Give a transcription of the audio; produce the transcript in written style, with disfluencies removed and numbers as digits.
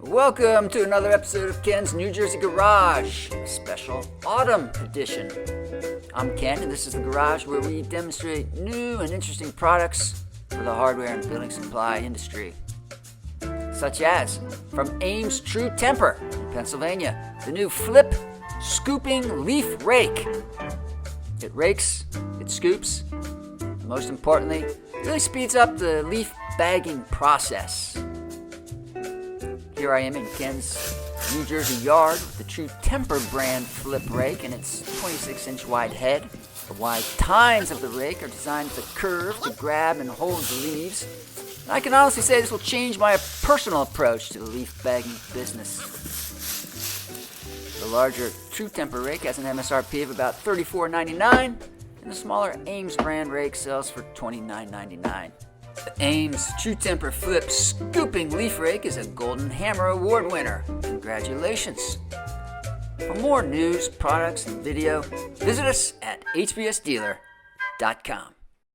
Welcome to another episode of Ken's New Jersey Garage, a special autumn edition. I'm Ken, and this is the garage where we demonstrate new and interesting products for the hardware and building supply industry. Such as, from Ames True Temper in Pennsylvania, the new Flip Scooping Leaf Rake. It rakes, it scoops, and most importantly, it really speeds up the leaf bagging process. Here I am in Ken's New Jersey yard with the True Temper brand flip rake and its 26-inch wide head. The wide tines of the rake are designed with a curve to grab and hold the leaves. And I can honestly say this will change my personal approach to the leaf bagging business. The larger True Temper rake has an MSRP of about $34.99, and the smaller Ames brand rake sells for $29.99. The Ames True Temper Flip Scooping Leaf Rake is a Golden Hammer Award winner. Congratulations! For more news, products, and video, visit us at HBSdealer.com.